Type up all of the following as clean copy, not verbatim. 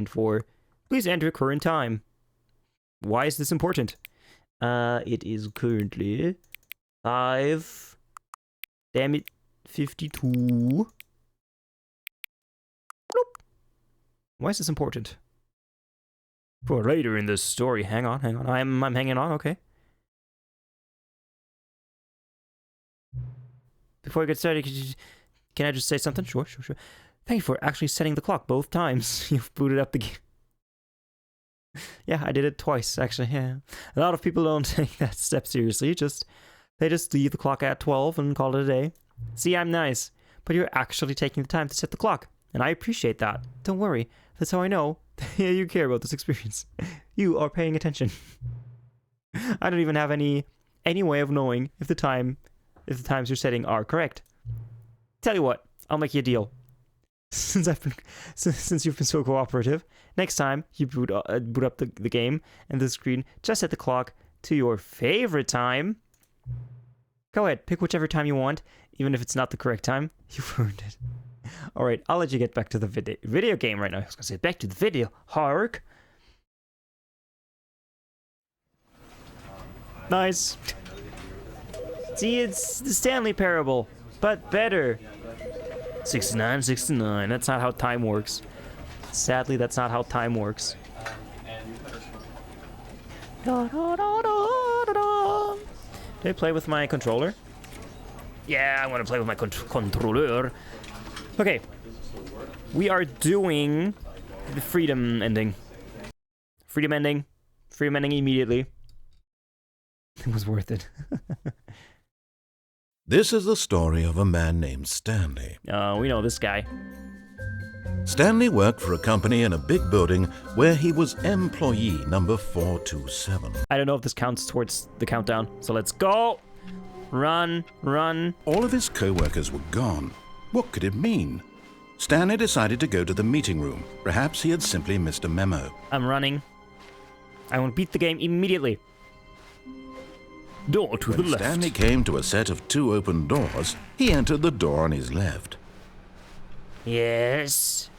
print for, please enter current time. Why is this important? It is currently 5, damn it, 52. Nope. Why is this important? For later in the story. Hang on. I'm hanging on, okay. Before I get started, can I just say something? Sure. Thank you for actually setting the clock both times. You've booted up the game. Yeah, I did it twice, actually, yeah. A lot of people don't take that step seriously. They just leave the clock at 12 and call it a day. See, I'm nice, but you're actually taking the time to set the clock, and I appreciate that. Don't worry, that's how I know you care about this experience. You are paying attention. I don't even have any way of knowing if the times you're setting are correct. Tell you what, I'll make you a deal. Since you've been so cooperative, next time you boot up the game and the screen, just set the clock to your favorite time. Go ahead, pick whichever time you want, even if it's not the correct time. You've earned it. Alright, I'll let you get back to the video game right now. I was gonna say, back to the video. Hark! Nice. See, it's the Stanley Parable, but better. 69. That's not how time works. Sadly, that's not how time works. Did I play with my controller? Yeah, I want to play with my controller. Okay. We are doing the freedom ending. Freedom ending immediately. It was worth it. This is the story of a man named Stanley. We know this guy. Stanley worked for a company in a big building where he was employee number 427. I don't know if this counts towards the countdown, so let's go! Run. All of his co-workers were gone. What could it mean? Stanley decided to go to the meeting room. Perhaps he had simply missed a memo. I'm running. I want to beat the game immediately. Door to the left. Stanley came to a set of 2 open doors. He entered the door on his left. Yes.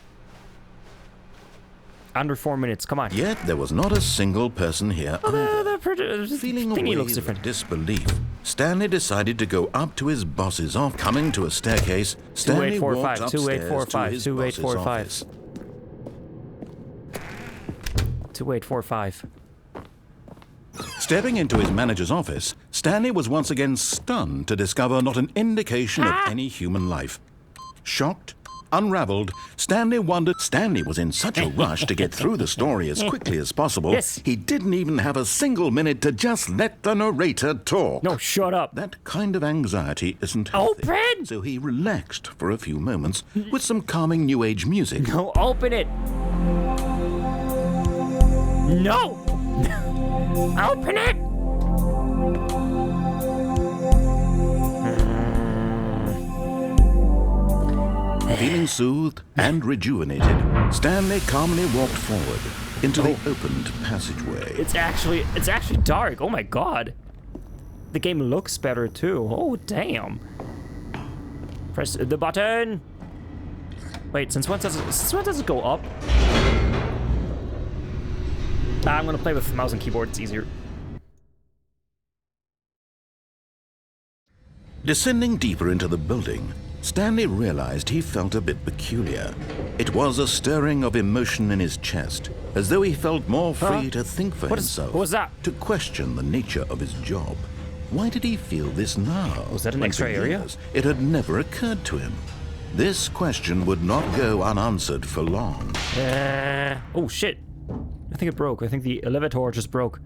Under 4 minutes, come on. Yet there was not a single person here either. Feeling a wave of disbelief, Stanley decided to go up to his boss's office. Coming to a staircase, Stanley walked upstairs to his boss's office. 2845. Stepping into his manager's office, Stanley was once again stunned to discover not an indication of any human life. Shocked, unraveled, Stanley wondered. Stanley was in such a rush to get through the story as quickly as possible, he didn't even have a single minute to just let the narrator talk. No, shut up. That kind of anxiety isn't healthy. Open! So he relaxed for a few moments with some calming New Age music. No, open it! No! Open it! Feeling soothed and rejuvenated, Stanley calmly walked forward into the opened passageway. It's actually dark. Oh my god. The game looks better too. Oh damn. Press the button. Wait, since when does it go up? I'm gonna play with mouse and keyboard, it's easier. Descending deeper into the building, Stanley realized he felt a bit peculiar. It was a stirring of emotion in his chest, as though he felt more free to think for himself. What was that? To question the nature of his job. Why did he feel this now? Was that an When X-ray for area? years it had never occurred to him. This question would not go unanswered for long. Oh shit. I think it broke. I think the elevator just broke.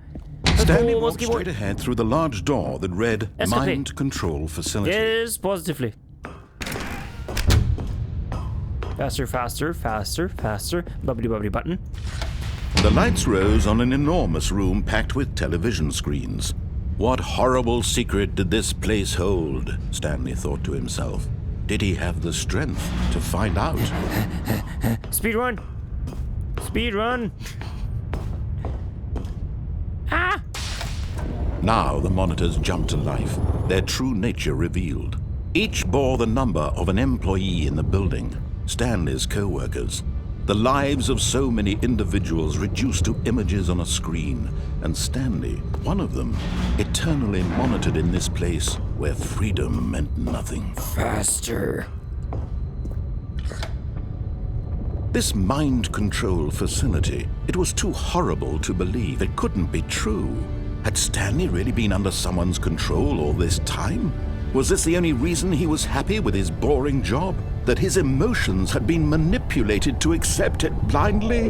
Stanley walked straight ahead through the large door that read Mind Control Facility. Yes, positively. Faster. Bubbly button. The lights rose on an enormous room packed with television screens. What horrible secret did this place hold? Stanley thought to himself. Did he have the strength to find out? Speedrun! Ah! Now the monitors jumped to life, their true nature revealed. Each bore the number of an employee in the building, Stanley's co-workers. The lives of so many individuals reduced to images on a screen, and Stanley, one of them, eternally monitored in this place where freedom meant nothing. Faster. This mind control facility, it was too horrible to believe. It couldn't be true. Had Stanley really been under someone's control all this time? Was this the only reason he was happy with his boring job? That his emotions had been manipulated to accept it blindly?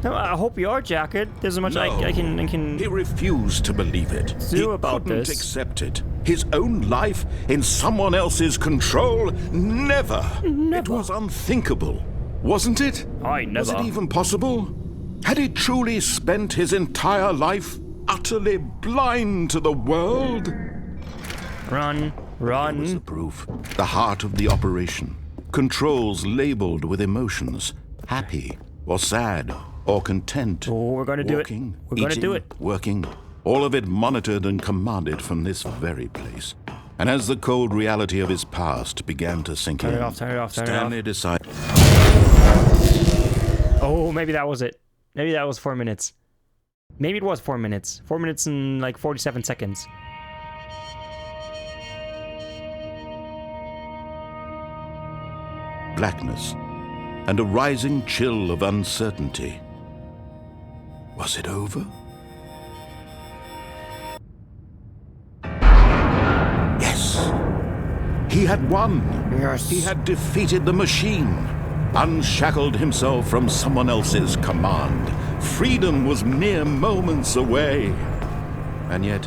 No, I hope you are, Jacket. There's so much I can. He refused to believe it. Do about couldn't this. accept it. His own life in someone else's control? Never. It was unthinkable, wasn't it? I never. Was it even possible? Had he truly spent his entire life utterly blind to the world? Run, Here was the proof. The heart of the operation. Controls labeled with emotions. Happy or sad or content. Oh, we're gonna do it. Walking, We're gonna do eating, it. Working. All of it monitored and commanded from this very place. And as the cold reality of his past began to sink Turn in, it off, turn it off, turn it off. Stanley decided... Oh, maybe that was it. Maybe that was 4 minutes. Maybe it was 4 minutes. 4 minutes and like 47 seconds. blackness and a rising chill of uncertainty. Was it over? Yes! He had won! Yes. He had defeated the machine, unshackled himself from someone else's command. Freedom was mere moments away. And yet,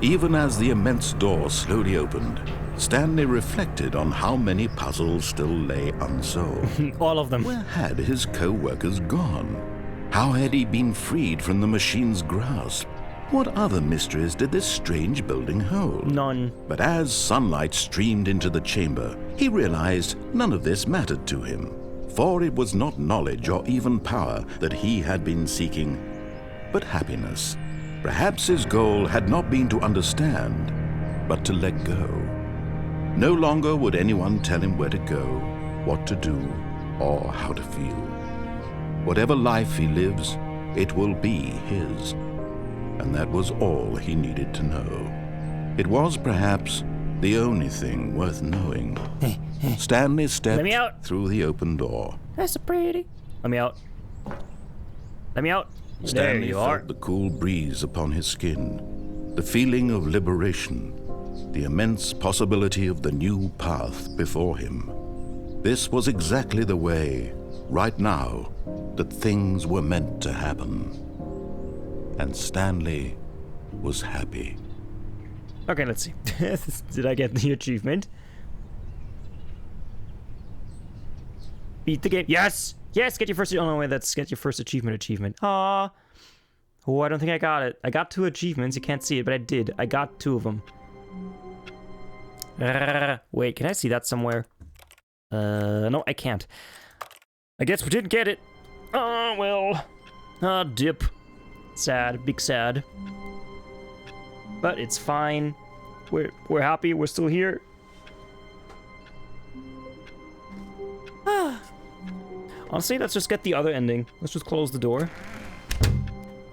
even as the immense door slowly opened, Stanley reflected on how many puzzles still lay unsolved. All of them. Where had his co-workers gone? How had he been freed from the machine's grasp? What other mysteries did this strange building hold? None. But as sunlight streamed into the chamber, he realized none of this mattered to him, for it was not knowledge or even power that he had been seeking, but happiness. Perhaps his goal had not been to understand, but to let go. No longer would anyone tell him where to go, what to do, or how to feel. Whatever life he lives, it will be his. And that was all he needed to know. It was perhaps the only thing worth knowing. Stanley stepped Let me out. through the open door. That's so pretty. Let me out. Let me out. There Stanley you felt are. the cool breeze upon his skin, the feeling of liberation, the immense possibility of the new path before him. This was exactly the way, right now, that things were meant to happen. And Stanley was happy. Okay, let's see. Did I get the achievement? Beat the game. Yes! Yes, get your first... Oh, no, wait, that's get your first achievement. Ah. Oh, I don't think I got it. I got 2 achievements. You can't see it, but I did. I got 2 of them. Wait, can I see that somewhere? No, I can't. I guess we didn't get it. Oh, well. Ah, dip. Sad. Big sad. But it's fine. We're happy. We're still here. Honestly, let's just get the other ending. Let's just close the door.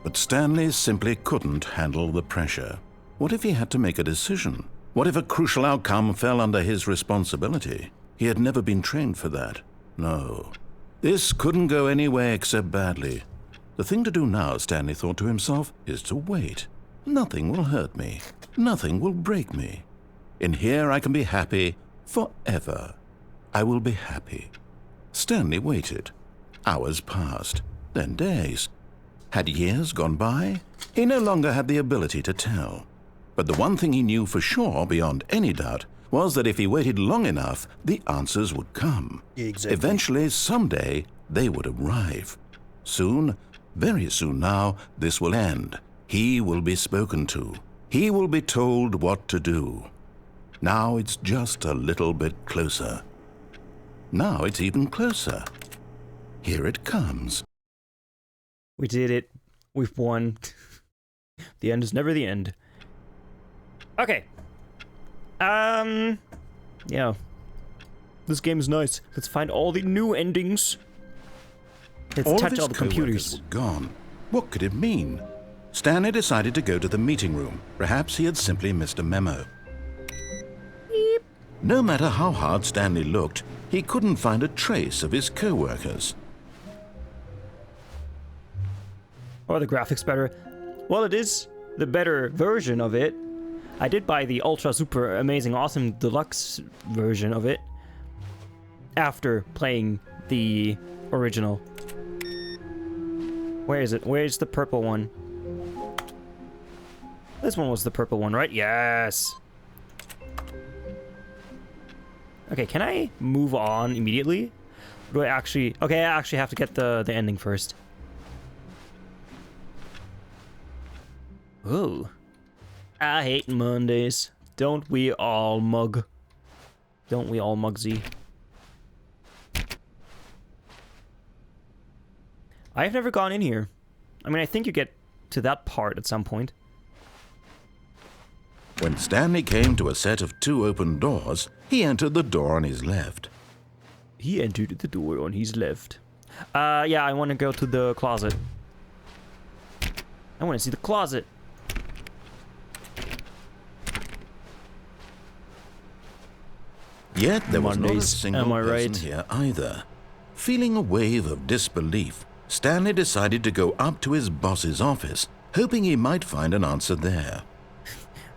But Stanley simply couldn't handle the pressure. What if he had to make a decision? What if a crucial outcome fell under his responsibility? He had never been trained for that. No. This couldn't go any way except badly. The thing to do now, Stanley thought to himself, is to wait. Nothing will hurt me. Nothing will break me. In here I can be happy forever. I will be happy. Stanley waited. Hours passed, then days. Had years gone by? He no longer had the ability to tell. But the one thing he knew for sure, beyond any doubt, was that if he waited long enough, the answers would come. Exactly. Eventually, someday, they would arrive. Soon, very soon now, this will end. He will be spoken to. He will be told what to do. Now it's just a little bit closer. Now it's even closer. Here it comes. We did it. We've won. The end is never the end. Okay. Yeah. This game is nice. Let's find all the new endings. Let's All touch of his all the computers. co-workers were gone. What could it mean? Stanley decided to go to the meeting room. Perhaps he had simply missed a memo. Beep. No matter how hard Stanley looked, he couldn't find a trace of his co-workers. Or the graphics better. Well, it is the better version of it. I did buy the ultra super amazing awesome deluxe version of it after playing the original. Where is it? Where's the purple one? This one was the purple one, right? Yes. Okay, can I move on immediately? Or do I actually... Okay, I actually have to get the ending first. Ooh. I hate Mondays. Don't we all, mug? Don't we all, Mugsy? I've never gone in here. I mean, I think you get to that part at some point. When Stanley came to a set of 2 open doors, he entered the door on his left. He entered the door on his left. Yeah, I want to go to the closet. I want to see the closet. Yet there was not a Mondays, single am I person right? here either. Feeling a wave of disbelief, Stanley decided to go up to his boss's office, hoping he might find an answer there.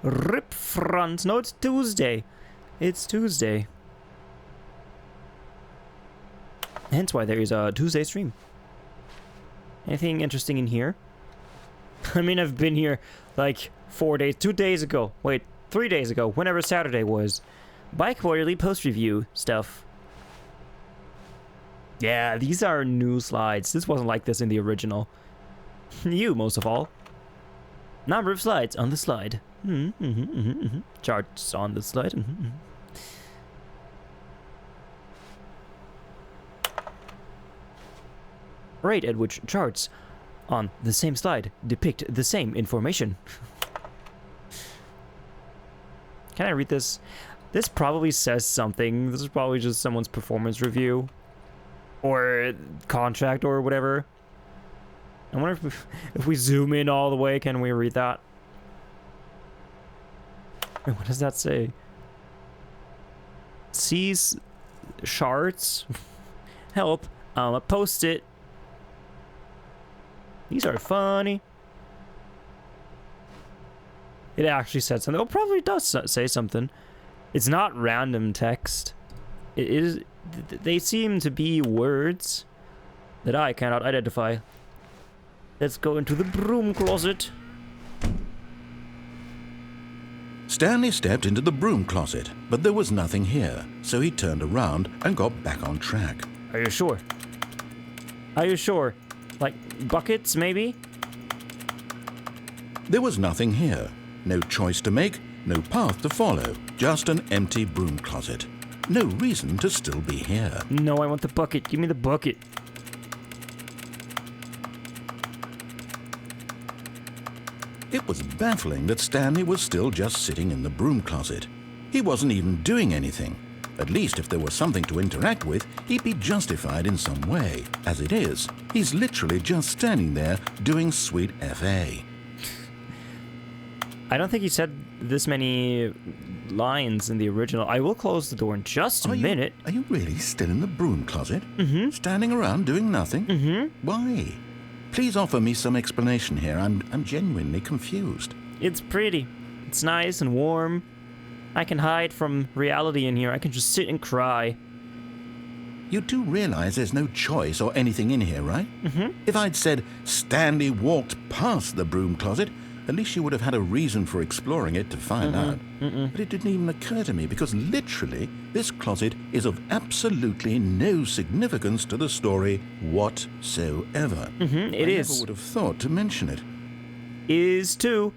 Rip front. No, it's Tuesday. It's Tuesday. Hence why there is a Tuesday stream. Anything interesting in here? I mean, I've been here like 4 days, 2 days ago. Wait, 3 days ago, whenever Saturday was. Bike quarterly post review stuff. Yeah, these are new slides. This wasn't like this in the original. You, most of all. Number of slides on the slide. Charts on the slide. Rate at which charts on the same slide depict the same information. Can I read this? This probably says something. This is probably just someone's performance review. Or contract or whatever. I wonder if we zoom in all the way, can we read that? Wait, what does that say? Sees charts? Help. I'll post it. These are funny. It actually said something. Oh, probably does say something. It's not random text. It is. They seem to be words that I cannot identify. Let's go into the broom closet. Stanley stepped into the broom closet, but there was nothing here, so he turned around and got back on track. Are you sure? Are you sure? Like buckets, maybe? There was nothing here. No choice to make, no path to follow, just an empty broom closet. No reason to still be here. No, I want the bucket. Give me the bucket. It was baffling that Stanley was still just sitting in the broom closet. He wasn't even doing anything. At least if there was something to interact with, he'd be justified in some way. As it is, he's literally just standing there doing sweet FA. I don't think he said this many lines in the original. I will close the door in just a minute. Are you really still in the broom closet? Mm-hmm. Standing around doing nothing? Mm-hmm. Why? Please offer me some explanation here. I'm genuinely confused. It's pretty. It's nice and warm. I can hide from reality in here. I can just sit and cry. You do realize there's no choice or anything in here, right? Mm-hmm. If I'd said Stanley walked past the broom closet, at least you would have had a reason for exploring it to find out. But it didn't even occur to me because literally this closet is of absolutely no significance to the story whatsoever. It is. I never would have thought to mention it. Is too.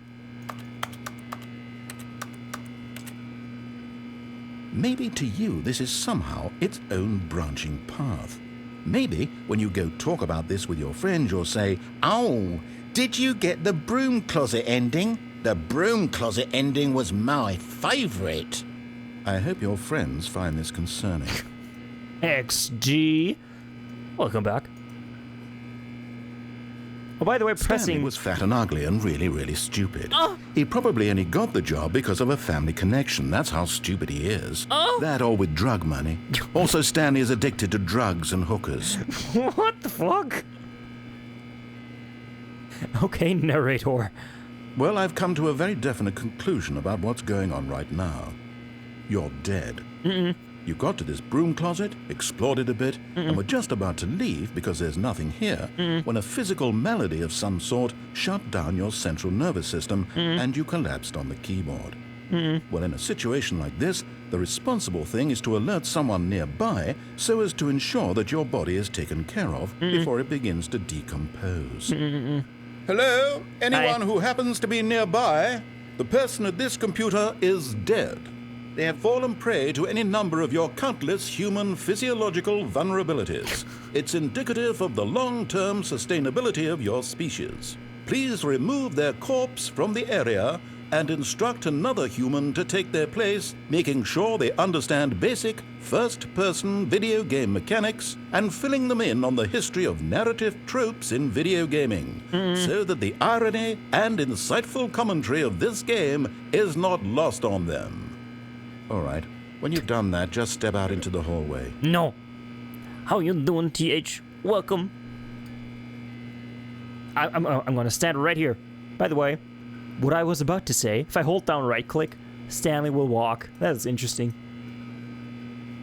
Maybe to you this is somehow its own branching path. Maybe when you go talk about this with your friends, you'll say, "Oh, did you get the broom closet ending? The broom closet ending was my favorite." I hope your friends find this concerning. XG. Welcome back. Oh, by the way, Stanley pressing... was fat and ugly and really, really stupid. He probably only got the job because of a family connection. That's how stupid he is. That or with drug money. Also, Stanley is addicted to drugs and hookers. What the fuck? Okay, narrator. Well, I've come to a very definite conclusion about what's going on right now. You're dead. You got to this broom closet, explored it a bit, and were just about to leave because there's nothing here, when a physical malady of some sort shut down your central nervous system and you collapsed on the keyboard. Well, in a situation like this, the responsible thing is to alert someone nearby so as to ensure that your body is taken care of before it begins to decompose. Hello? Anyone who happens to be nearby? The person at this computer is dead. They have fallen prey to any number of your countless human physiological vulnerabilities. It's indicative of the long-term sustainability of your species. Please remove their corpse from the area and instruct another human to take their place, making sure they understand basic first-person video game mechanics and filling them in on the history of narrative tropes in video gaming, so that the irony and insightful commentary of this game is not lost on them. All right. When you've done that, just step out into the hallway. No. How you doing, TH? Welcome. I'm gonna stand right here. By the way, what I was about to say, if I hold down right-click, Stanley will walk. That is interesting.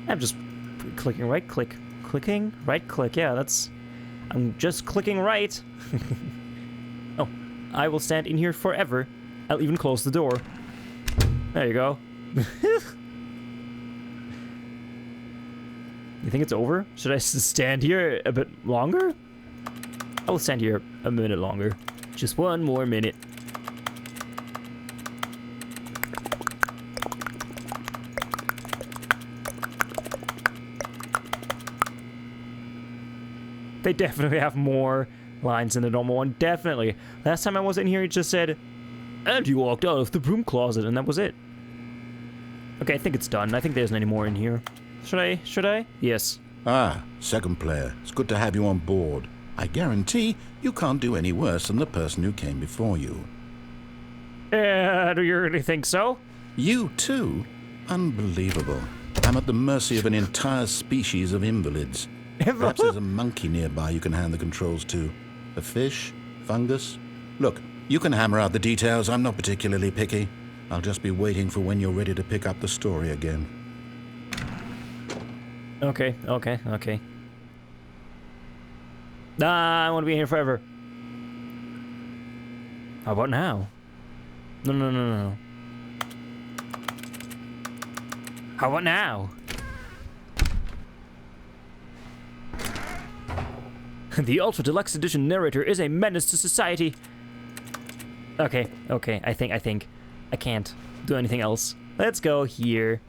I'm just clicking right-click. Clicking right-click. Yeah, that's... I'm just clicking right. Oh, I will stand in here forever. I'll even close the door. There you go. You think it's over? Should I stand here a bit longer? I will stand here a minute longer. Just one more minute. They definitely have more lines than the normal one. Definitely. Last time I was in here, it just said, and you walked out of the broom closet, and that was it. Okay, I think it's done. I think there's any more in here. Should I? Yes. Ah, second player. It's good to have you on board. I guarantee you can't do any worse than the person who came before you. Do you really think so? You too? Unbelievable. I'm at the mercy of an entire species of invalids. Perhaps there's a monkey nearby you can hand the controls to. A fish? Fungus? Look, you can hammer out the details. I'm not particularly picky. I'll just be waiting for when you're ready to pick up the story again. Okay. I want to be here forever. How about now? No. How about now? The Ultra Deluxe Edition Narrator is a menace to society. Okay. I think. I can't do anything else. Let's go here.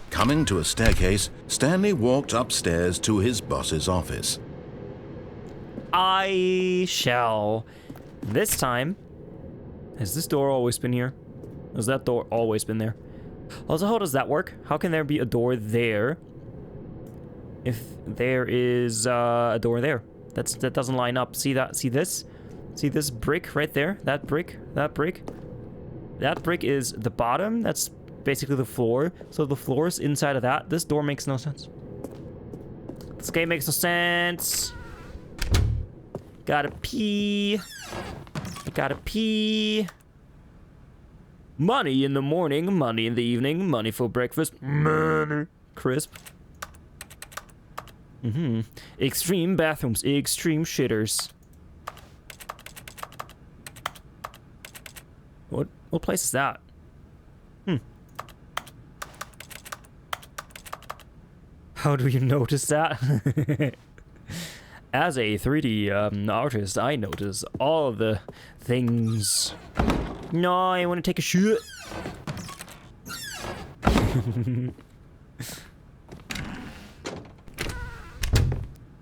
Coming to a staircase, Stanley walked upstairs to his boss's office. I shall. This time. Has this door always been here? Has that door always been there? Also, how does that work? How can there be a door there if there is a door there? That doesn't line up. See that? See this? See this brick right there? That brick? That brick? That brick is the bottom. That's basically the floor. So the floor is inside of that. This door makes no sense. This game makes no sense. Gotta pee. I gotta pee. Money in the morning, money in the evening, money for breakfast, money. Crisp. Extreme bathrooms, extreme shitters. What place is that? How do you notice that? As a 3D artist, I notice all of the things. No, I want to take a shit.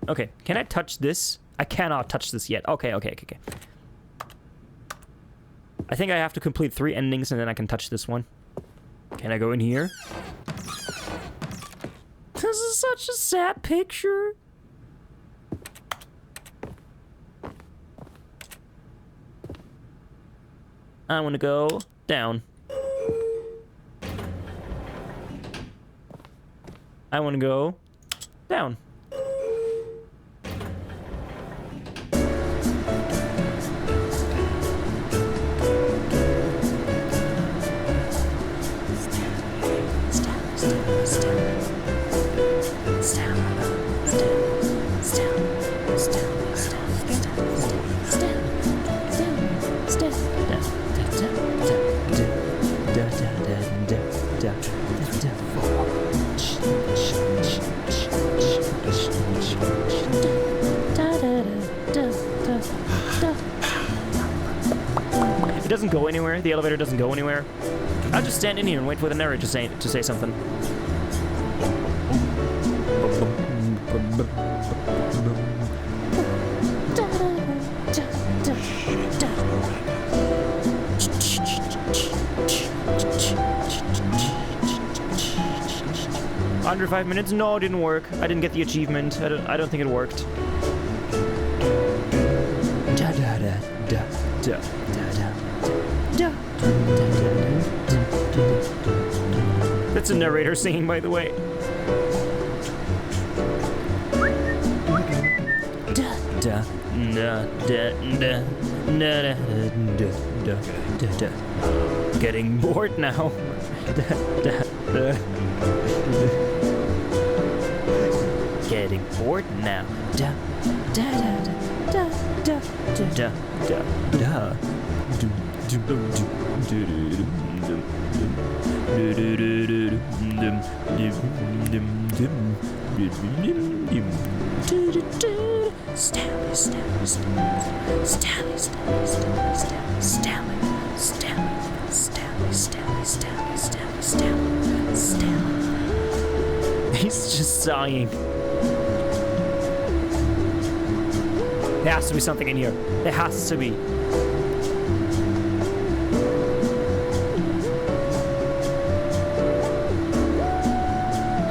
Okay, can I touch this? I cannot touch this yet. Okay. I think I have to complete 3 endings and then I can touch this one. Can I go in here? This is such a sad picture. I want to go down. I want to go down. It doesn't go anywhere. The elevator doesn't go anywhere. I'll just stand in here and wait for the narrator to say something. Under 5 minutes? No, it didn't work. I didn't get the achievement. I don't think it worked. That's a narrator singing, by the way. Getting bored now. Getting bored now. He's just sighing. There has to be something in here. There has to be.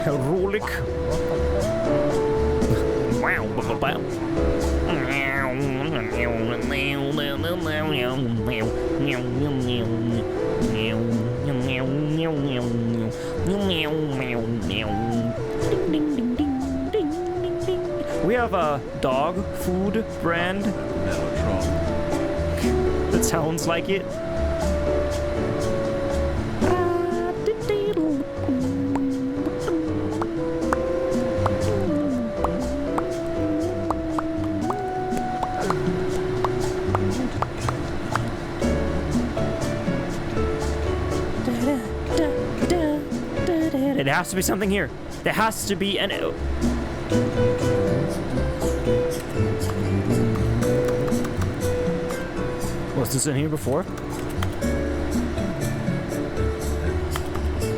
Rolik. Wow. We have a dog food brand that sounds like it. There has to be something here. There has to be an... Was this in here before?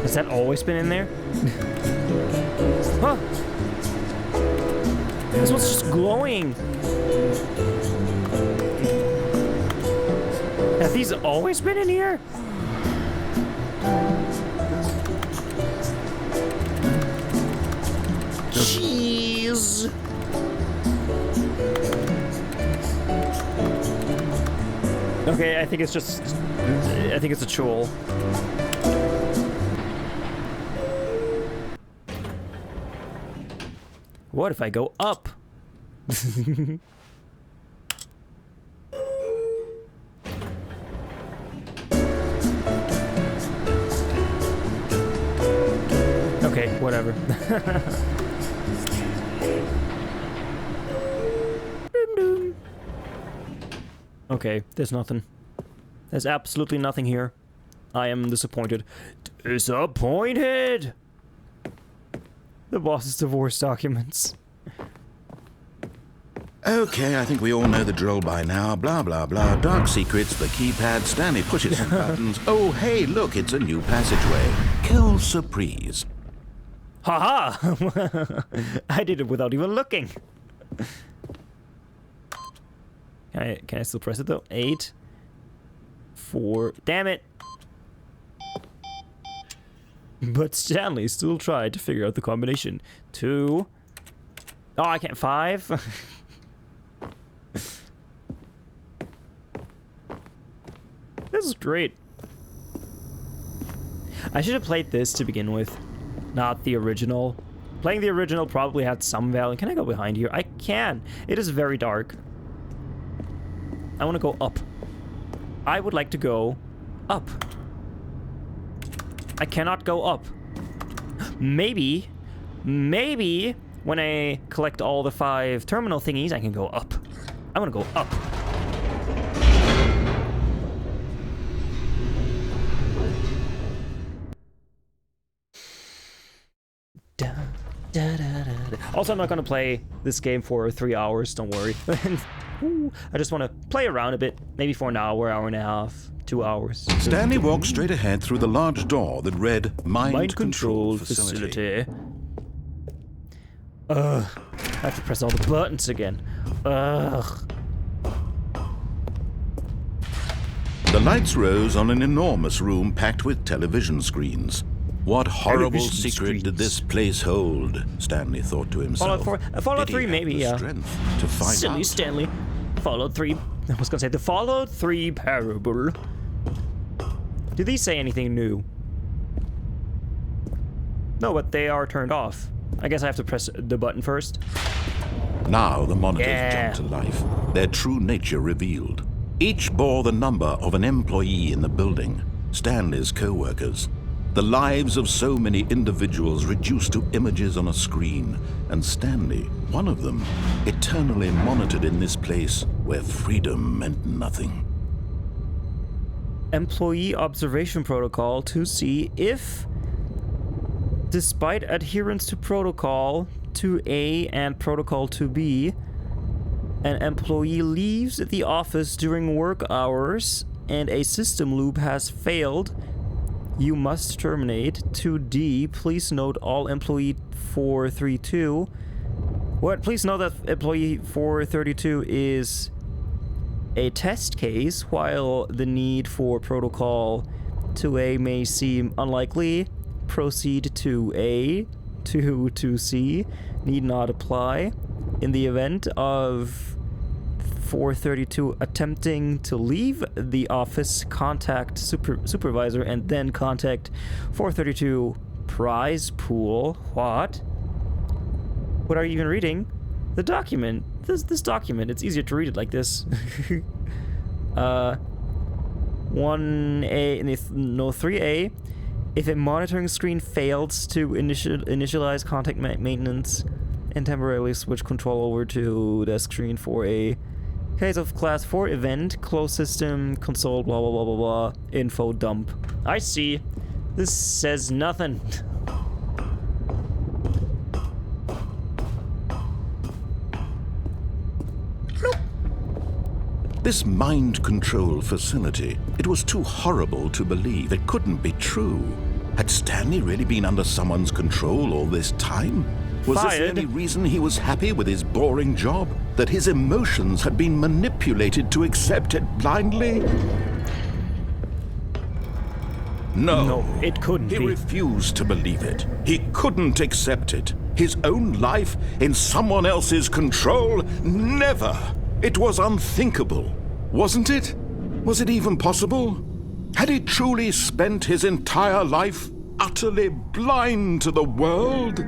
Has that always been in there? Huh! This one's just glowing. Have these always been in here? Jeez. Okay, I think it's just... I think it's a troll. What if I go up? Okay, whatever. Okay, there's nothing. There's absolutely nothing here. I am disappointed. Disappointed! The boss's divorce documents. Okay, I think we all know the drill by now. Blah, blah, blah. Dark secrets, the keypad, Stanley pushes some buttons. Oh, hey, look, it's a new passageway. Quelle surprise. Haha! I did it without even looking. Can I still press it though? 8, 4. Damn it! But Stanley still tried to figure out the combination. 2. Oh, I can't. 5. There's is great. I should have played this to begin with, not the original. Playing the original probably had some value. Can I go behind here? I can. It is very dark. I want to go up. I would like to go up. I cannot go up. Maybe when I collect all the 5 terminal thingies, I can go up. I want to go up. Da, da, da, da, da. Also, I'm not going to play this game for 3 hours, don't worry. I just want to play around a bit, maybe for an hour, hour and a half, 2 hours. Stanley walked straight ahead through the large door that read Mind Control Facility. Ugh. I have to press all the buttons again. Ugh. The lights rose on an enormous room packed with television screens. What horrible secret did this place hold? Stanley thought to himself. Fallout 3 maybe, yeah. Strength to find Silly out? Stanley. Fallout 3. I was gonna say the Fallout 3 Parable. Do these say anything new? No, but they are turned off. I guess I have to press the button first. Now the monitors jumped to life, their true nature revealed. Each bore the number of an employee in the building, Stanley's co-workers. The lives of so many individuals reduced to images on a screen, and Stanley, one of them, eternally monitored in this place where freedom meant nothing. Employee observation protocol to see if, despite adherence to protocol 2A and protocol 2B, an employee leaves the office during work hours and a system loop has failed, you must terminate. 2D, please note all employee 432. What? Please note that employee 432 is a test case, while the need for protocol 2A may seem unlikely. Proceed to A, to C, need not apply. In the event of 432 attempting to leave the office, contact supervisor and then contact 432 prize pool. What? What are you even reading? The document. This document. It's easier to read it like this. 1A, no 3A. If a monitoring screen fails to initialize contact maintenance and temporarily switch control over to the screen for a case of class 4 event, close system, console, blah, blah, blah, blah, blah, info dump. I see. This says nothing. This mind control facility, it was too horrible to believe. It couldn't be true. Had Stanley really been under someone's control all this time? Was this the only reason he was happy with his boring job? That his emotions had been manipulated to accept it blindly? No, it couldn't be. He refused to believe it. He couldn't accept it. His own life in someone else's control? Never! It was unthinkable, wasn't it? Was it even possible? Had he truly spent his entire life utterly blind to the world?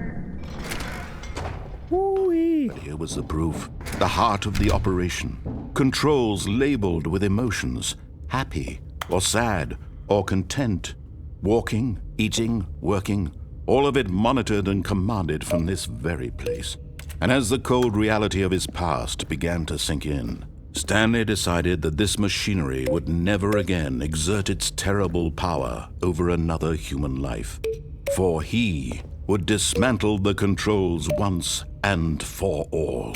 But here was the proof. The heart of the operation. Controls labeled with emotions. Happy, or sad, or content. Walking, eating, working. All of it monitored and commanded from this very place. And as the cold reality of his past began to sink in, Stanley decided that this machinery would never again exert its terrible power over another human life. For he would dismantle the controls once and for all.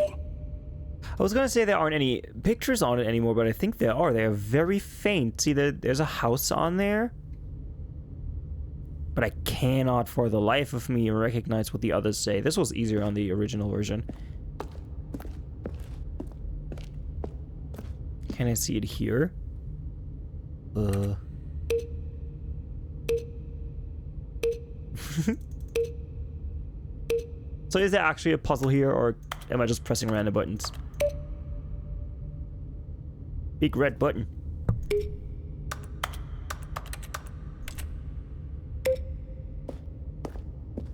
I was going to say there aren't any pictures on it anymore, but I think there are. They are very faint. See, there's a house on there. But I cannot for the life of me recognize what the others say. This was easier on the original version. Can I see it here? So is there actually a puzzle here, or am I just pressing random buttons? Big red button.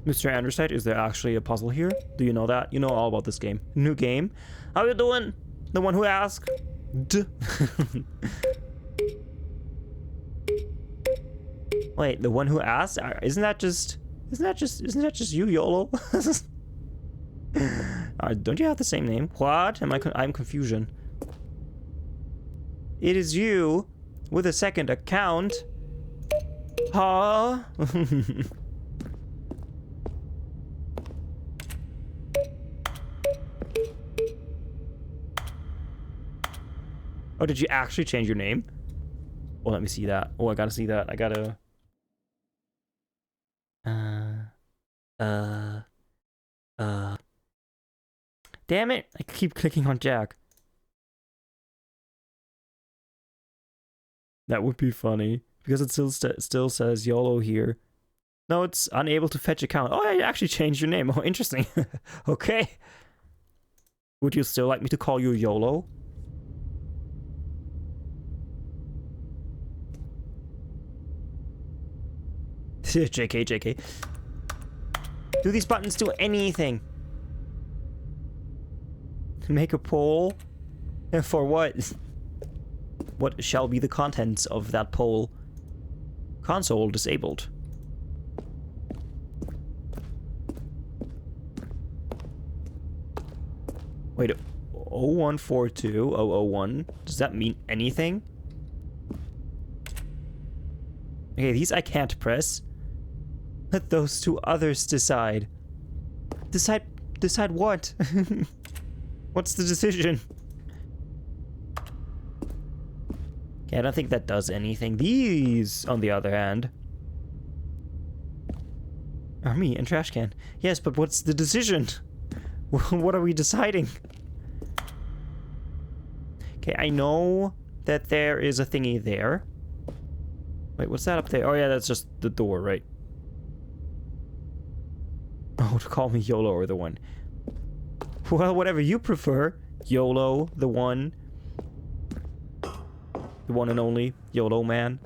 Mr. Anderside, is there actually a puzzle here? Do you know that? You know all about this game. New game. How you doing? The one who asked. Wait, the one who asked? Isn't that just you, YOLO? Don't you have the same name? What? I'm confusion. It is you with a second account. Huh? Oh, did you actually change your name? Oh, let me see that. Oh, I gotta see that. I gotta... Damn it! I keep clicking on Jack. That would be funny. Because it still says YOLO here. No, it's unable to fetch account. Oh, I actually changed your name. Oh, interesting. Okay. Would you still like me to call you YOLO? JK. Do these buttons do anything? Make a poll? For what? What shall be the contents of that poll? Console disabled. Wait, 0142-001? Does that mean anything? Okay, these I can't press. Let those two others decide. Decide what? What's the decision? Okay, I don't think that does anything. These, on the other hand, are me and Trashcan. Yes, but what's the decision? What are we deciding? Okay, I know that there is a thingy there. Wait, what's that up there? Oh yeah, that's just the door, right? Oh, to call me YOLO or the one. Well, whatever you prefer. YOLO, the one. The one and only YOLO man.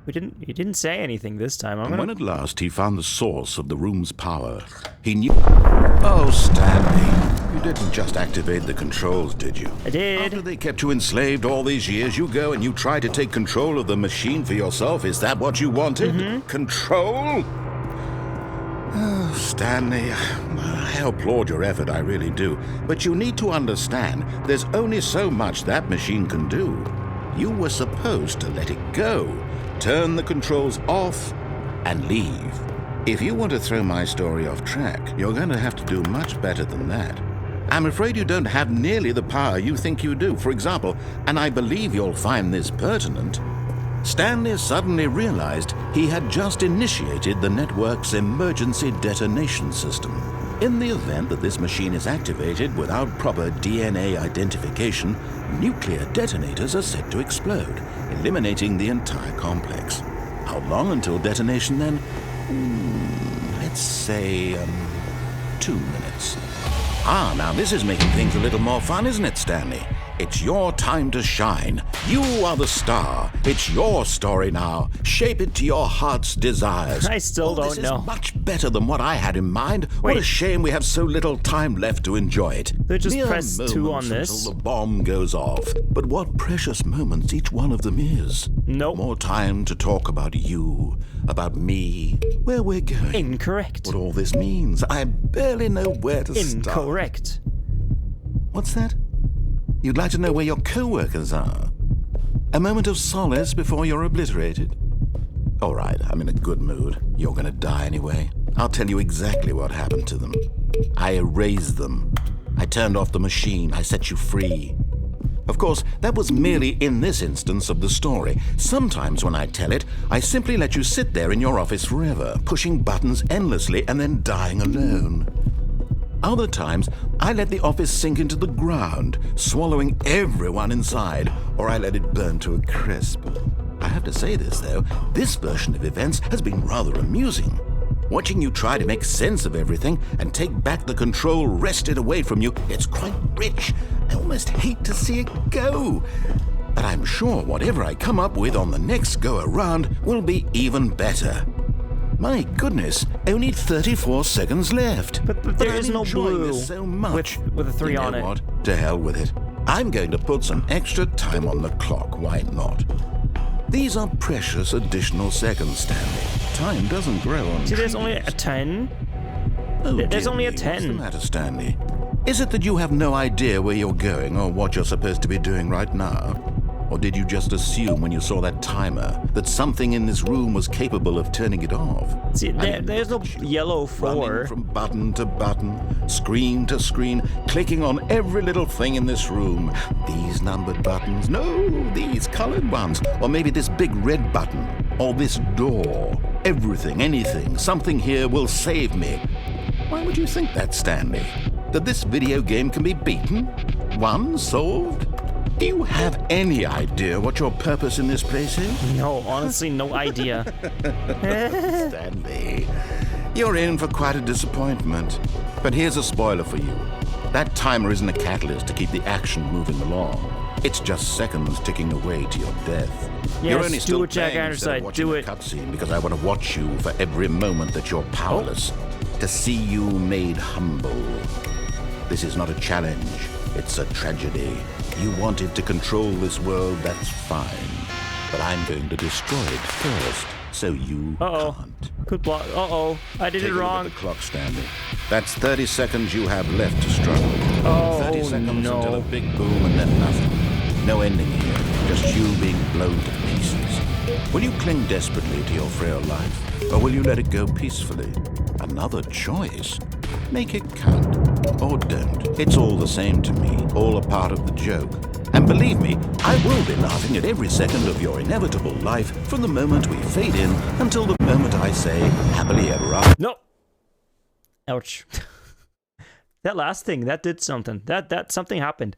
He didn't say anything this time. When at last he found the source of the room's power, he knew... Oh, Stanley, you didn't just activate the controls, did you? I did. After they kept you enslaved all these years, you go and you try to take control of the machine for yourself. Is that what you wanted? Mm-hmm. Control? Oh, Stanley, I applaud your effort, I really do. But you need to understand, there's only so much that machine can do. You were supposed to let it go. Turn the controls off and leave. If you want to throw my story off track, you're going to have to do much better than that. I'm afraid you don't have nearly the power you think you do. For example, and I believe you'll find this pertinent, Stanley suddenly realized he had just initiated the network's emergency detonation system. In the event that this machine is activated without proper DNA identification, nuclear detonators are set to explode, eliminating the entire complex. How long until detonation then? Let's say, 2 minutes. Ah, now this is making things a little more fun, isn't it, Stanley? It's your time to shine. You are the star. It's your story now. Shape it to your heart's desires. I still don't know. This is much better than what I had in mind. Wait. What a shame we have so little time left to enjoy it. They just Mere press 2 on this. until the bomb goes off. But what precious moments each one of them is. Nope. More time to talk about you, about me, where we're going. Incorrect. What all this means. I barely know where to start. Incorrect. What's that? You'd like to know where your co-workers are? A moment of solace before you're obliterated? All right, I'm in a good mood. You're gonna die anyway. I'll tell you exactly what happened to them. I erased them. I turned off the machine. I set you free. Of course, that was merely in this instance of the story. Sometimes when I tell it, I simply let you sit there in your office forever, pushing buttons endlessly and then dying alone. Other times, I let the office sink into the ground, swallowing everyone inside, or I let it burn to a crisp. I have to say this, though, this version of events has been rather amusing. Watching you try to make sense of everything and take back the control wrested away from you, it's quite rich. I almost hate to see it go. but I'm sure whatever I come up with on the next go-around will be even better. My goodness, only 34 seconds left. But there I'm is no enjoying blue this so much. with a 3 you know on it. What? To hell with it. I'm going to put some extra time on the clock. Why not? These are precious additional seconds, Stanley. Time doesn't grow on See, there's trees. only a 10. Oh, There's dear only a me, 10. What's the matter, Stanley? Is it that you have no idea where you're going or what you're supposed to be doing right now? Or did you just assume when you saw that timer that something in this room was capable of turning it off? See, I mean, there's no look at you, yellow running 4. from button to button, screen to screen, clicking on every little thing in this room. These numbered buttons, no, these colored ones. Or maybe this big red button, or this door. Everything, anything, something here will save me. Why would you think that, Stanley? That this video game can be beaten? Won? Solved? Do you have any idea what your purpose in this place is? No, honestly, no idea. Stanley, you're in for quite a disappointment. But here's a spoiler for you. That timer isn't a catalyst to keep the action moving along. It's just seconds ticking away to your death. You're only Yes, still do it, Jack playing instead of Anderside, watching do the it. cutscene because I want to watch you for every moment that you're powerless. To see you made humble. This is not a challenge. It's a tragedy. You wanted to control this world, that's fine. But I'm going to destroy it first, so you can't. Good block. I did Take it a look wrong. at the clock, Stanley. That's 30 seconds you have left to struggle. Oh, 30 seconds no. until a big boom and then nothing. No ending here, just you being blown to pieces. Will you cling desperately to your frail life, or will you let it go peacefully? Another choice. Make it count, or don't. It's all the same to me, all a part of the joke. And believe me, I will be laughing at every second of your inevitable life from the moment we fade in until the moment I say, happily ever after. No. Ouch. That last thing, that did something. That something happened.